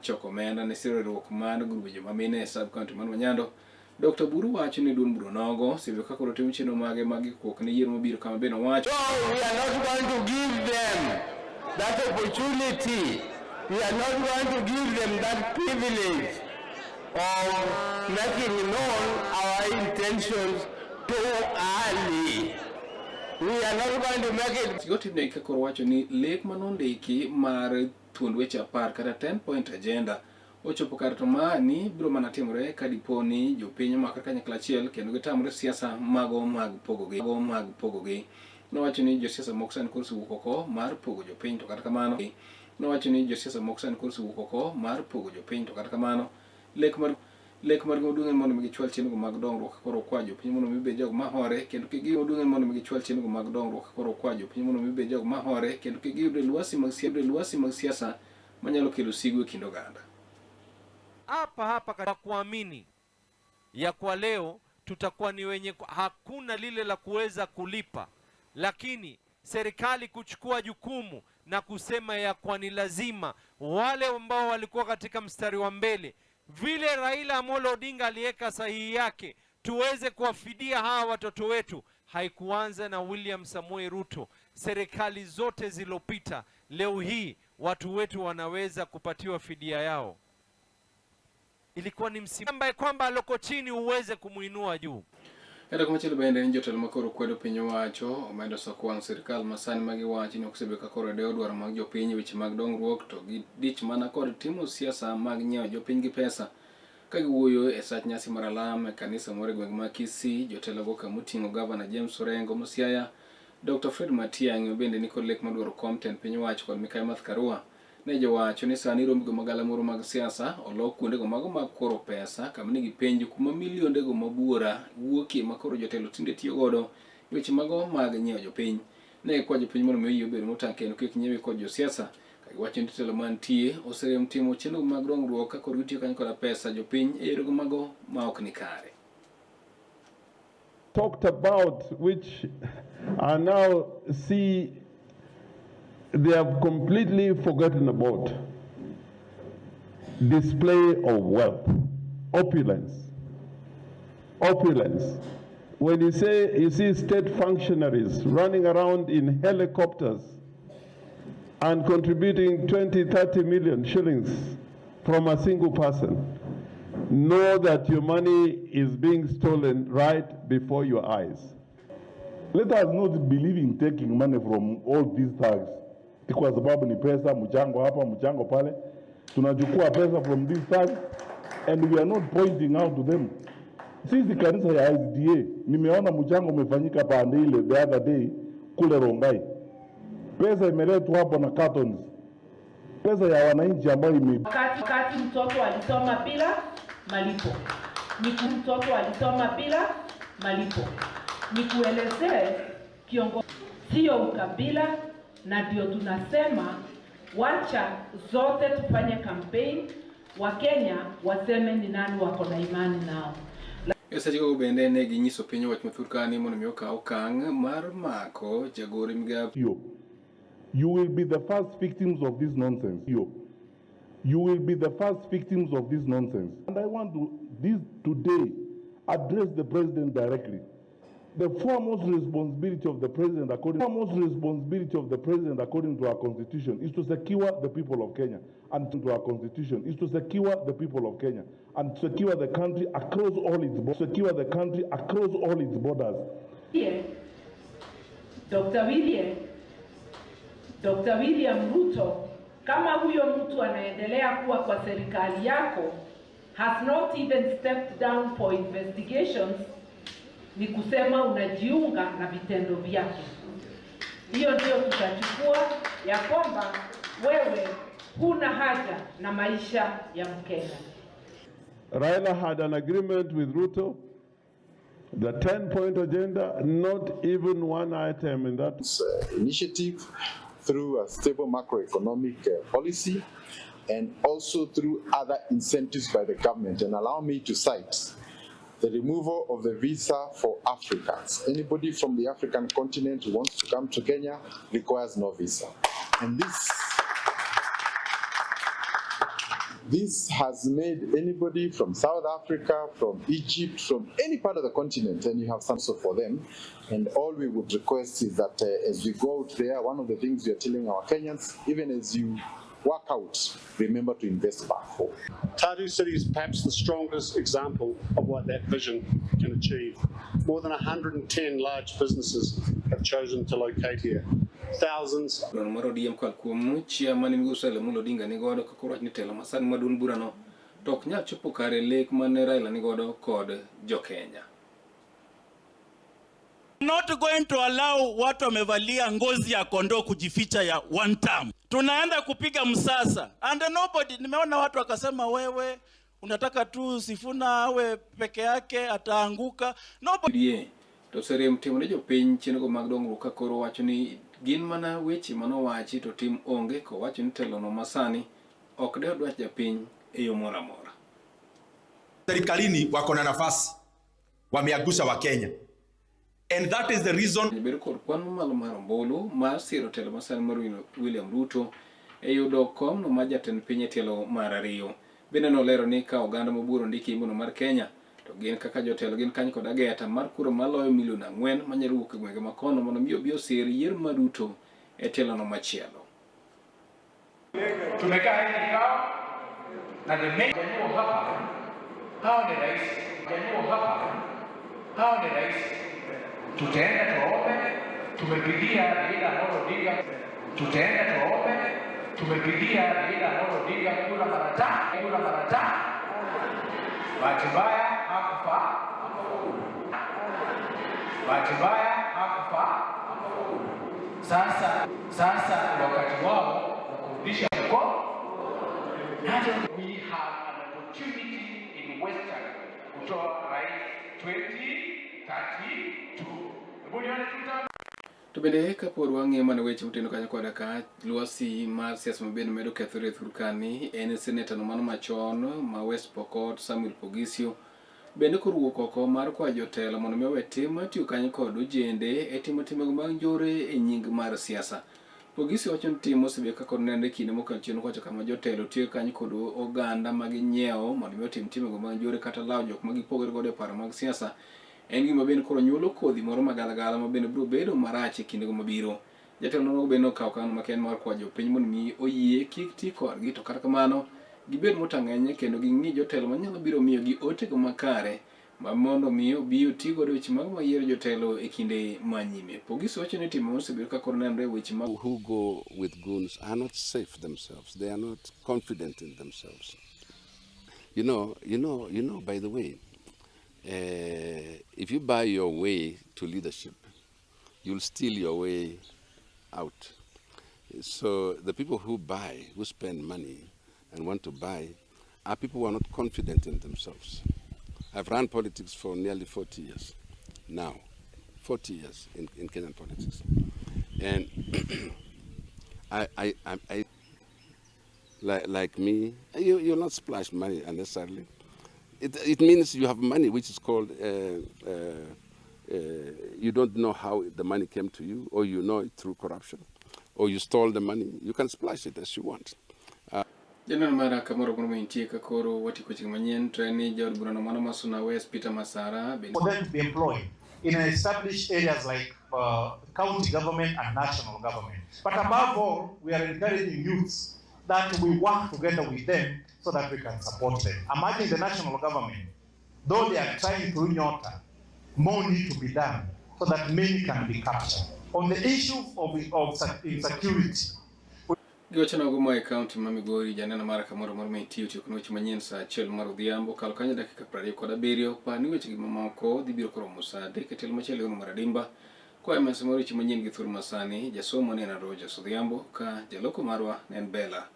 choko menda ne sirruok mar grube joma mine e sub county man Manyando. Dr. Buru wacho ni duond bro nogo sibyo kako rotim chino mage magi kuok ne yiero mabiro kama beno wacho. So we are not going to give them that opportunity. We are not going to give them that privilege of making known our intentions too early. We are not going to make it. Sigotibne kako wacho ni lek manondiki mar thuond weche 10 kata 10-point agenda ochopo kar to mani biro mana timore ka diponi jopiny maka kanyakla achiel kendo gitamre siasa mago mag pogogi. Nowacho ni josiasa moko sani koro owuok oko mar pogo jopiny to kata kamano lek mar modungen mondo mi gichwal chenro mag dongruok koro kwa jopiny mondo mi bed jogo mahore kendo kigi modungen mondo mi gichwal chenro mag dongruok koro kwa jopiny mondo mi bed jogo mahore kendo kigi yudo lwasi mag siasa manyalo kelo sigu e kind oganda. Hapa kwa kuamini ya kwa leo tutakuwa ni wenye hakuna lile la kuweza kulipa, lakini serikali kuchukua jukumu na kusema ya kwa ni lazima wale ambao walikuwa katika mstari wa mbele vile Raila Amolo Odinga aliweka sahihi yake tuweze kuwafidia hawa watoto wetu. Haikuanza na William Samoei Ruto. Serikali zote zilopita, leo hii watu wetu wanaweza kupatiwa fidia yao. Ilikuwa ni msimamo kwamba aloko chini uweze kumuinua juu. Kada kuma chile bende ni jotelo makoro kwedo piny owacho omedo sokwang' sirkal masani magi wacho ni oksebeka koro dewo dwaro mag jopiny weche mag dongruok to gi dich mana kod timo siasa mag nyiewo jopiny gi pesa. Ka giwuoyo e sach nyasi mar alam e kanisa moro e gweng' ma Kisii, jotelo go kamoting'o Gavana James Orengo Mosiaya, Dr. Fred Matiang'i bende ni kod lek madwaro komten piny owacho kod Mikai Math Karua. Ne jowacho ni sani rombigo magala moro mag siasa olok kuondego mago mag koro pesa kama nigi penjo kuma miliondego mabuora wuokie makoro jotelo tinde tiyo godo weche mago mag nyiewo jopiny. Ne kwa jopiny mondo mi obed motang' kendo kik nyiewe kod josiasa. Kagiwacho ni telo mantie oserem timo chenro mag dongruok ka koro gitiyo kanyo kod pesa jopiny e yorego mago ma ok ni kare. Talked about which are now see they have completely forgotten about display of wealth, opulence. When you see state functionaries running around in helicopters and contributing 20-30 million shillings from a single person, know that your money is being stolen right before your eyes. Let us not believe in taking money from all these thugs. Kwa sababu ni pesa, mchango hapa, mchango pale. Tunachukua pesa from these thugs and we are not pointing out to them. Sisi kanisa ya SDA, nimeona mchango umefanyika pande ile the other day kule Rongai. Pesa imeletwa hapo na cartons. Pesa ya wananchi ambayo wakati mtoto alisoma bila malipo. Mtoto alisoma bila malipo. Nikuelezee kiongozi sio ukabila, na ndio tunasema wacha zote tufanye campaign wa Kenya waseme ni nani wako na imani nao. Esa jigo bende ne ginyiso piny owacho mathurkani mondo mi okaw okang' mar mako jagoro migapi. You will be the first victims of this nonsense. You will be the first victims of this nonsense. And I want to today address the president directly. The foremost responsibility of the president according to our constitution is to secure the people of Kenya, and to our constitution is to secure the people of Kenya and secure the country across all its borders. Here, Dr. William Ruto, kama huyo mtu anaendelea kuwa kwa serikali yako, has not even stepped down for investigations, ni kusema unajiunga na vitendo vyake. Hiyo ndio tutachukua ya kwamba wewe huna haja na maisha ya Mkenya. Raila had an agreement with Ruto, the 10-point agenda, not even one item in that initiative, through a stable macroeconomic policy and also through other incentives by the government. And allow me to cite the removal of the visa for Africans. Anybody from the African continent who wants to come to Kenya requires no visa. And This has made anybody from South Africa, from Egypt, from any part of the continent, and you have some support for them. And all we would request is that as we go out there, one of the things we are telling our Kenyans, even as you work out, remember to invest back home. Tatu City is perhaps the strongest example of what that vision can achieve. More than 110 large businesses have chosen to locate here. Thousands. Not going to allow watu wamevalia ngozi ya kondoo kujificha ya one term. Tunaenda kupiga msasa. And nobody, nimeona watu wakasema wewe unataka tu Sifuna awe peke yake ataanguka. Nobody. To serem timo ne jopiny chieng' go mag dongruok ka koro wacho ni gin mana weche manowachi to tim onge ko wacho ni telono masani ok de dwach japiny e yo moro amora. Serikalini wako na nafasi wameagusha wa Kenya. And that is the reason bedo kod kwan malo mar ombulu mar siro telo masani mar William Ruto e yudo kom no ma jatend piny e telo mar ariyo. Bende nolero ni ka oganda moburo ndiki imbuno mar Kenya to gin kaka jotelo gin kany kod ageta mar kuro maloyo milion 4 manyalo wuok e gwenge makono mondo miyo bi osir yiero mar Ruto e telo no machielo. Tumekaa hii kikao na Januo hapa, hao ni rais, Januo hapa, hao ni rais. Tutaenda tuombe, tumepigia Raila Amolo Odinga, tutaenda tuombe, tumepigia Raila Amolo Odinga kula mara 5. Bahati mbaya hakufa. Bahati mbaya hakufa. Sasa wakati wao wa kurudisha mkono. We have an opportunity in Western kutoa rais 2032. To bende kapod wang'iyo mana weche moteno kanyo koda ka lwasi mar siasa mabende medo kethore e thurkani en seneta no mano machon ma West Pokot Samuel Pogisio bende koruok oko mar kwa jotelo mondo miyo we tim matiyo kanyo kod ojende e timo timego mag njore e nying mar siasa. Pogisio wacho ni tim osebet kaka onenre kinde mokalo chien kwacho kama jotelo tiyo kanyo kod oganda mag nyiewo mondo miyo tim timego mag njore kata lawo jok ma gipogore godo e paro mag siasa. En gima bende koro nyuolo kodhi moro magalagala ma bende biro bedo marach e kindego mabiro. Jatelo no bende okawo okang' maken mar kwa jopiny mondo mi oyie kik ti kodgi to kata kamano gibed motang'enye kendo ging'i jotelo manyalo biro miyo gi otego makare ma mondo mi obi oti godo weche mag mayiero jotelo e kinde manyime. Pogisio wacho ni timo osebedo ka koro nenre weche mag who go with goons are not safe themselves. They are not confident in themselves. You know, by the way, if you buy your way to leadership, you'll steal your way out. So the people who buy, who spend money and want to buy, are people who are not confident in themselves. I've run politics for nearly 40 years now, 40 years in Kenyan politics. And I like me, you'll not splash money unnecessarily. It means you have money, which is called, you don't know how the money came to you, or you know it through corruption, or you stole the money. You can splash it as you want. General Mara Kamoro Intie Kakoro, what you Wechemanyien, training, Jod Bruno Manamasuna West, Peter Masara. For them to be employed in established areas like county government and national government. But above all, we are encouraging youths that we work together with them so that we can support them. Imagine the national government, though they are trying to Nyota, more need to be done so that many can be captured. On the issue of insecurity, Gochana Gumai County, Mamigori, Janana Maraka Mormon, Tio, Wechemanyien, Chel Marudiambo, Calcanya, Capradio, Codaberio, Panu, Mamako, the Birocromusa, Decatel Machel Maradimba, Wechemanyien Githur Masani, Jasomon and Roger Sodiambo, Ka, Jaloco Marwa, and Bella.